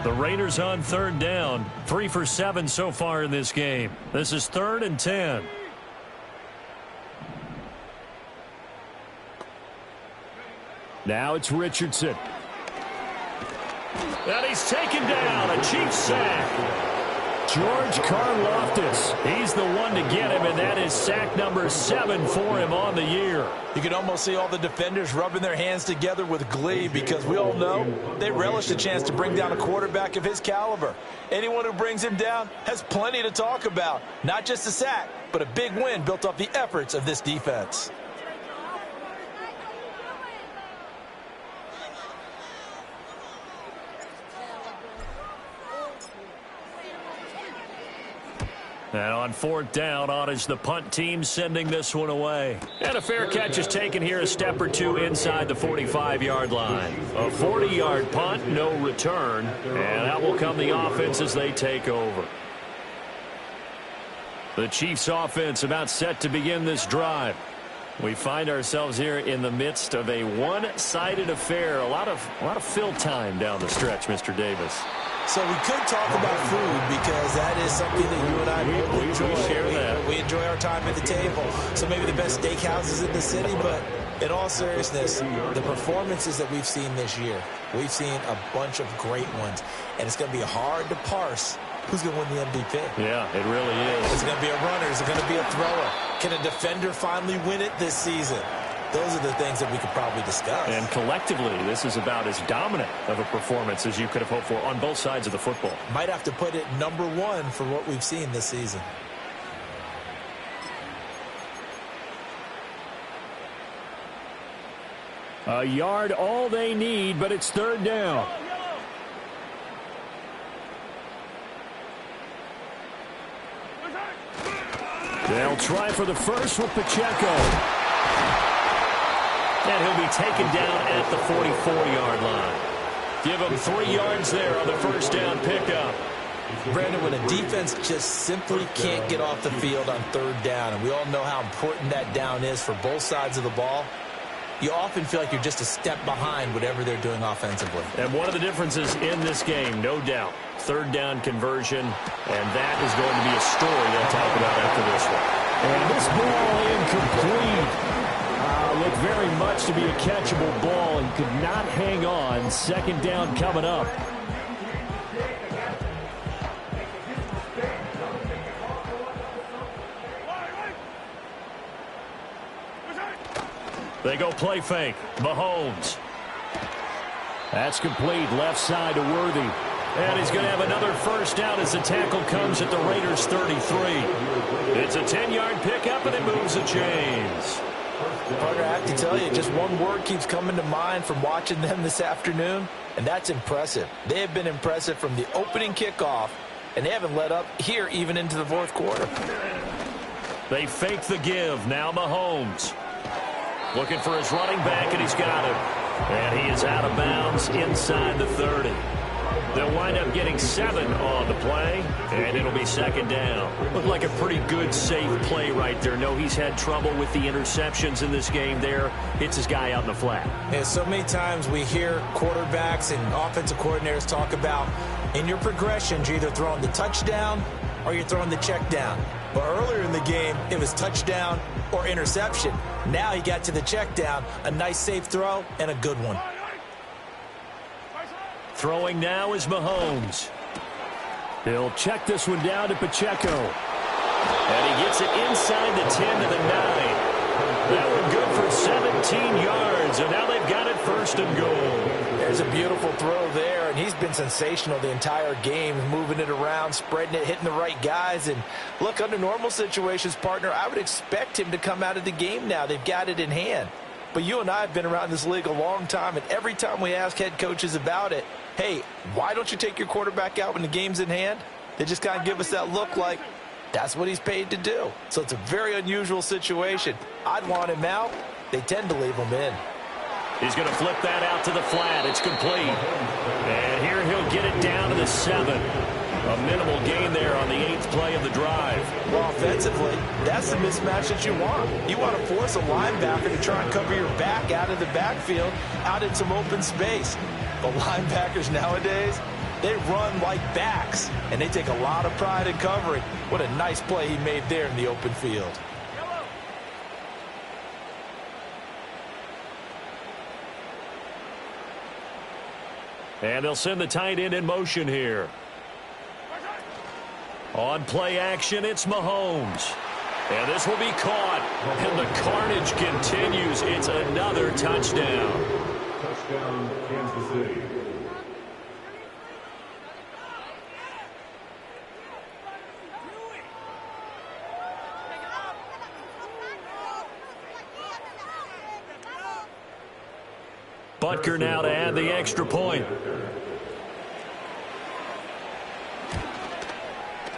The Raiders on 3rd down. 3 for 7 so far in this game. This is 3rd and 10. Now it's Richardson. And he's taken down. A Chiefs sack. George Karlaftis. He's the one to get him, and that is sack number 7 for him on the year. You can almost see all the defenders rubbing their hands together with glee because we all know they relish the chance to bring down a quarterback of his caliber. Anyone who brings him down has plenty to talk about. Not just a sack, but a big win built off the efforts of this defense. And on 4th down, on is the punt team sending this one away. And a fair catch is taken here a step or two inside the 45-yard line. A 40-yard punt, no return. And that will come the offense as they take over. The Chiefs offense about set to begin this drive. We find ourselves here in the midst of a one-sided affair. A lot of fill time down the stretch, Mr. Davis. So we could talk about food because that is something that you and I really enjoy. We share that. We enjoy our time at the table. So maybe the best steakhouses in the city, but in all seriousness, the performances that we've seen this year, we've seen a bunch of great ones, and it's going to be hard to parse who's going to win the MVP. Yeah, it really is. Is it going to be a runner? Is it going to be a thrower? Can a defender finally win it this season? Those are the things that we could probably discuss. And collectively, this is about as dominant of a performance as you could have hoped for on both sides of the football. Might have to put it number 1 for what we've seen this season. A yard all they need, but it's 3rd down. They'll try for the first with Pacheco. And he'll be taken down at the 44-yard line. Give him 3 yards there on the first down pickup. Brandon, when a defense just simply can't get off the field on 3rd down, and we all know how important that down is for both sides of the ball, you often feel like you're just a step behind whatever they're doing offensively. And one of the differences in this game, no doubt, 3rd down conversion, and that is going to be a story they'll talk about after this one. And this ball incomplete. Looked very much to be a catchable ball and could not hang on. 2nd down coming up. They go play fake. Mahomes. That's complete. Left side to Worthy. And he's going to have another first down as the tackle comes at the Raiders' 33. It's a 10-yard pickup, and it moves the chains. Parker, I have to tell you, just one word keeps coming to mind from watching them this afternoon, and that's impressive. They have been impressive from the opening kickoff, and they haven't let up here even into the 4th quarter. They fake the give. Now Mahomes. Looking for his running back, and he's got him. And he is out of bounds inside the 30. They'll wind up getting 7 on the play, and it'll be second down. Looked like a pretty good, safe play right there. No, he's had trouble with the interceptions in this game there. Hits his guy out in the flat. Yeah, so many times we hear quarterbacks and offensive coordinators talk about in your progressions, you're either throwing the touchdown or you're throwing the check down. But earlier in the game, it was touchdown or interception. Now he got to the check down, a nice safe throw, and a good one. Throwing now is Mahomes. He'll check this one down to Pacheco. And he gets it inside the 10 to the 9. That one good for 17 yards, and now they've got it first and goal. There's a beautiful throw there, and he's been sensational the entire game, moving it around, spreading it, hitting the right guys. And look, under normal situations, partner, I would expect him to come out of the game now. They've got it in hand. But you and I have been around this league a long time, and every time we ask head coaches about it, hey, why don't you take your quarterback out when the game's in hand? They just kind of give us that look like that's what he's paid to do. So it's a very unusual situation. I'd want him out. They tend to leave him in. He's going to flip that out to the flat. It's complete. And here he'll get it down to the 7. A minimal gain there on the 8th play of the drive. Well, offensively, that's the mismatch that you want. You want to force a linebacker to try and cover your back out of the backfield, out in some open space. But linebackers nowadays, they run like backs, and they take a lot of pride in covering. What a nice play he made there in the open field. And they'll send the tight end in motion here. On play action, it's Mahomes. And this will be caught. And the carnage continues. It's another touchdown. Touchdown, Kansas City. Butker now to add the extra point.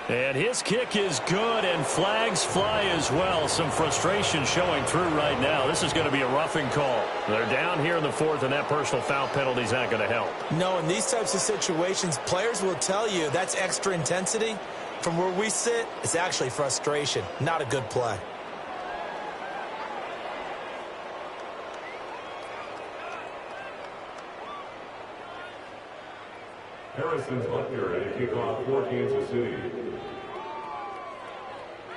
And his kick is good, and flags fly as well. Some frustration showing through right now. This is going to be a roughing call. They're down here in the 4th, and that personal foul penalty is not going to help. No, in these types of situations, players will tell you that's extra intensity. From where we sit, it's actually frustration, not a good play. Harrison Butker at a kickoff for Kansas City.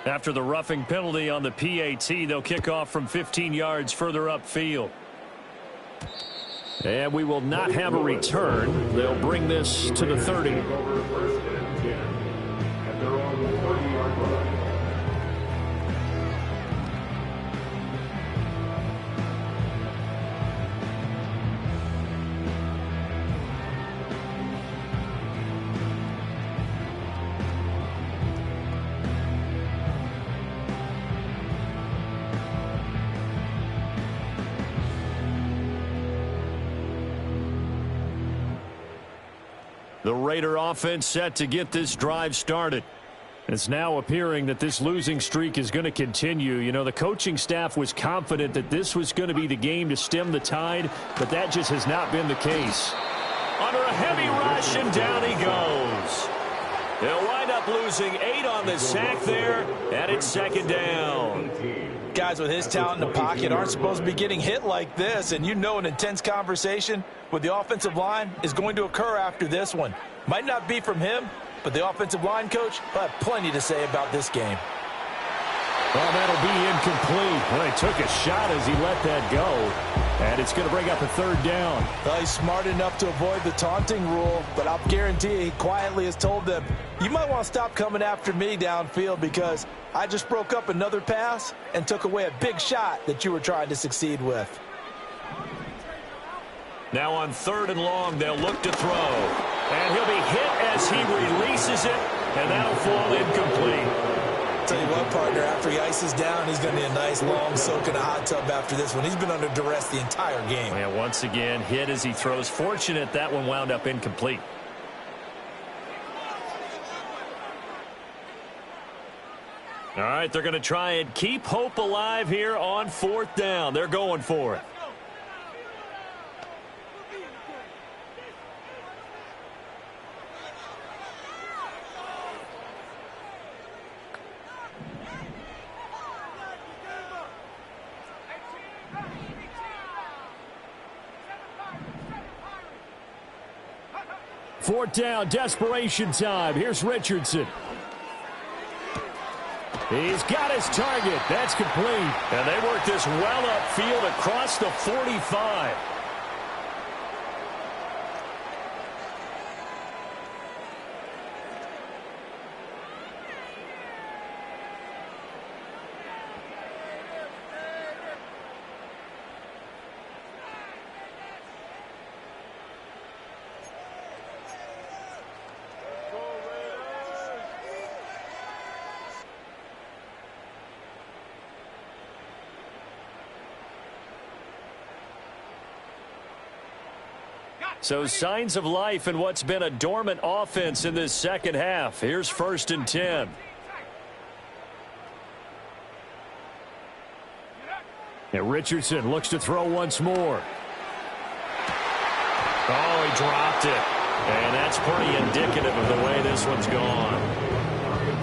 After the roughing penalty on the PAT, they'll kick off from 15 yards further upfield. And we will not have a return. They'll bring this to the 30. Over first and 10 at their own 30-yard line. The Raider offense set to get this drive started. It's now appearing that this losing streak is going to continue. You know, the coaching staff was confident that this was going to be the game to stem the tide, but that just has not been the case. Under a heavy rush, and down he goes. They'll wind up losing 8 on the sack there, and it's second down. Guys with his talent in the pocket aren't supposed to be getting hit like this, and you know an intense conversation with the offensive line is going to occur after this one. Might not be from him, but the offensive line coach will have plenty to say about this game. Well, that'll be incomplete. Well, he took a shot as he let that go, and it's going to bring up a 3rd down. Well, he's smart enough to avoid the taunting rule, but I'll guarantee he quietly has told them, you might want to stop coming after me downfield because I just broke up another pass and took away a big shot that you were trying to succeed with. Now on 3rd and long, they'll look to throw. And he'll be hit as he releases it, and that'll fall incomplete. Tell you what, partner, after he ices down, he's going to need a nice long soak in a hot tub after this one. He's been under duress the entire game. And once again, hit as he throws. Fortunate that one wound up incomplete. All right, they're going to try and keep hope alive here on 4th down. They're going for it. 4th down, desperation time. Here's Richardson. He's got his target. That's complete. And they work this well upfield across the 45. So signs of life in what's been a dormant offense in this second half. Here's 1st and 10. And Richardson looks to throw once more. Oh, he dropped it. And that's pretty indicative of the way this one's gone.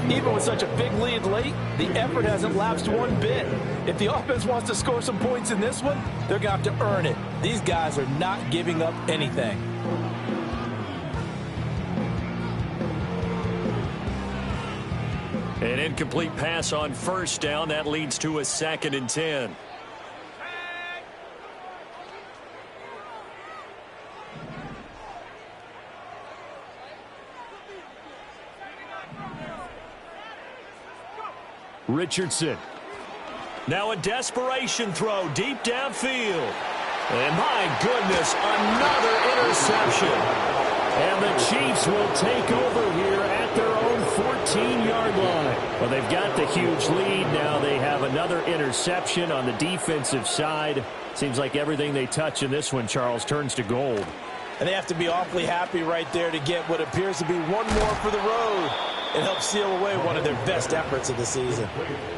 Even with such a big lead late, the effort hasn't lapsed one bit. If the offense wants to score some points in this one, they're going to have to earn it. These guys are not giving up anything. An incomplete pass on 1st down. That leads to a 2nd and 10. Richardson. Now a desperation throw deep downfield. And my goodness, another interception. And the Chiefs will take over here at their own 14-yard line. Well, they've got the huge lead. Now they have another interception on the defensive side. Seems like everything they touch in this one, Charles, turns to gold. And they have to be awfully happy right there to get what appears to be one more for the road. It helps seal away one of their best efforts of the season.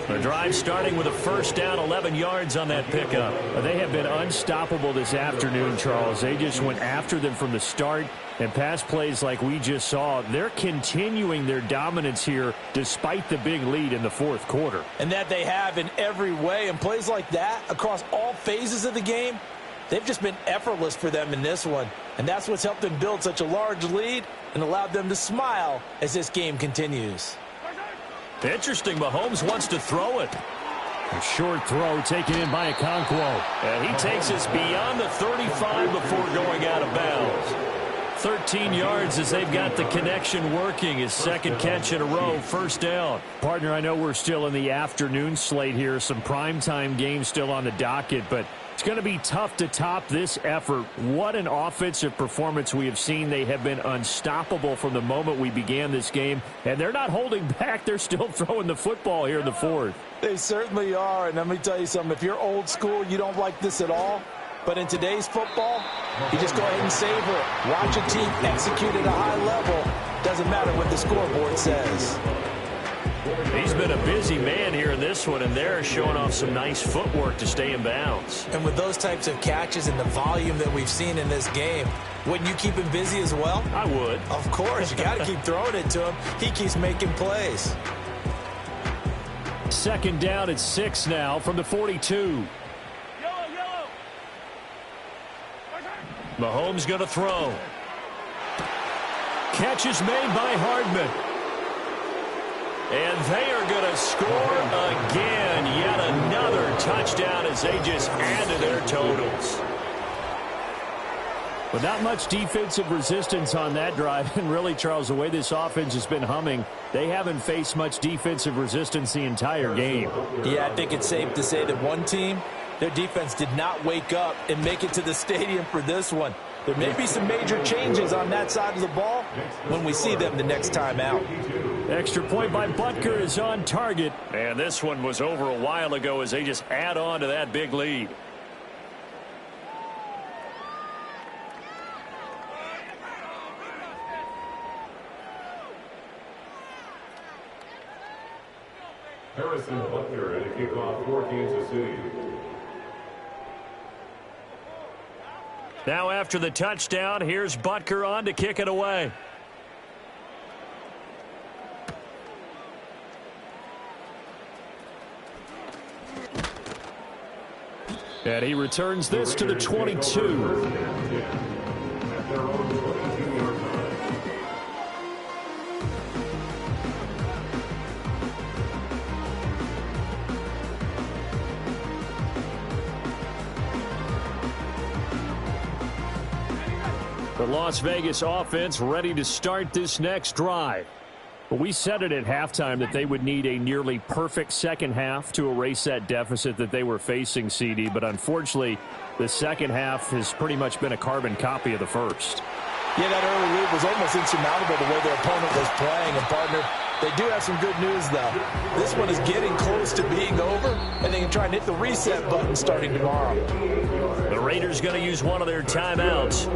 The drive starting with a 1st down, 11 yards on that pickup. They have been unstoppable this afternoon, Charles. They just went after them from the start. And pass plays like we just saw, they're continuing their dominance here despite the big lead in the 4th quarter. And that they have in every way. And plays like that across all phases of the game, they've just been effortless for them in this one. And that's what's helped them build such a large lead and allowed them to smile as this game continues. Interesting, Mahomes wants to throw it. A short throw taken in by Okonkwo. And he takes us beyond the 35 before going out of bounds. 13 yards as they've got the connection working. His 2nd catch in a row, 1st down. Partner, I know we're still in the afternoon slate here. Some primetime games still on the docket, but it's going to be tough to top this effort. What an offensive performance we have seen. They have been unstoppable from the moment we began this game, and they're not holding back. They're still throwing the football here in the 4th. They certainly are, and let me tell you something. If you're old school, you don't like this at all. But in today's football, you just go ahead and savor it. Watch a team execute at a high level. Doesn't matter what the scoreboard says. He's been a busy man here in this one, and they're showing off some nice footwork to stay in bounds. And with those types of catches and the volume that we've seen in this game, wouldn't you keep him busy as well? I would. Of course. You got to keep throwing it to him. He keeps making plays. 2nd down at 6 now from the 42. Mahomes going to throw. Catch is made by Hardman. And they are going to score again. Yet another touchdown as they just add to their totals. But not much defensive resistance on that drive. And really, Charles, the way this offense has been humming, they haven't faced much defensive resistance the entire game. Yeah, I think it's safe to say that one team, their defense did not wake up and make it to the stadium for this one. There may be some major changes on that side of the ball when we see them the next time out. Extra point by Butker is on target. And this one was over a while ago as they just add on to that big lead. Harrison Butker to kick off for Kansas City. Now after the touchdown, here's Butker on to kick it away. And he returns this to the 22. Las Vegas offense ready to start this next drive. Well, we said it at halftime that they would need a nearly perfect second half to erase that deficit that they were facing, CD. But unfortunately, the second half has pretty much been a carbon copy of the first. Yeah, that early lead was almost insurmountable the way their opponent was playing. And, partner, they do have some good news, though. This one is getting close to being over, and they can try and hit the reset button starting tomorrow. The Raiders going to use one of their timeouts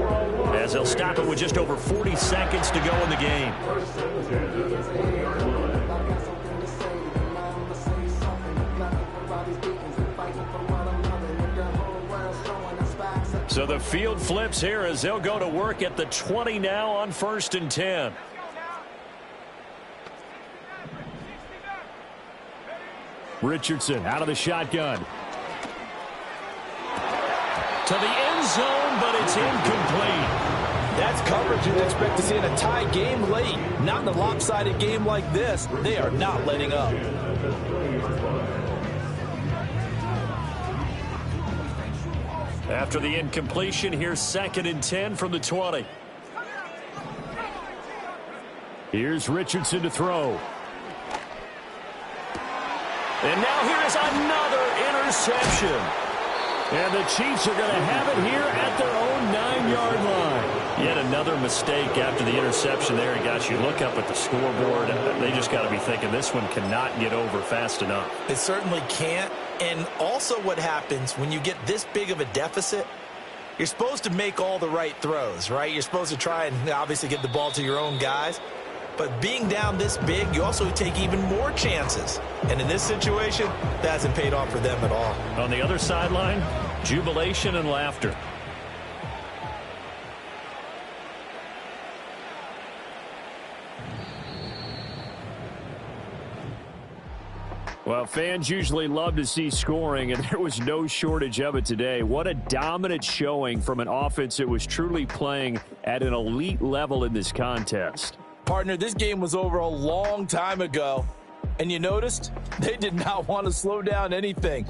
as they'll stop it with just over 40 seconds to go in the game. So the field flips here as they'll go to work at the 20 now on 1st and 10. Richardson out of the shotgun. To the end zone, but it's incomplete. That's coverage you'd expect to see in a tie game late. Not in a lopsided game like this. They are not letting up. After the incompletion, here's 2nd and 10 from the 20. Here's Richardson to throw. And now here is another interception. And the Chiefs are going to have it here at their own 9-yard line. Yet another mistake after the interception there. And gosh, you look up at the scoreboard, they just got to be thinking this one cannot get over fast enough. It certainly can't. And also what happens when you get this big of a deficit, you're supposed to make all the right throws, right? You're supposed to try and obviously get the ball to your own guys. But being down this big, you also take even more chances. And in this situation, that hasn't paid off for them at all. On the other sideline, jubilation and laughter. Well, fans usually love to see scoring, and there was no shortage of it today. What a dominant showing from an offense that was truly playing at an elite level in this contest. Partner, this game was over a long time ago, and you noticed they did not want to slow down anything.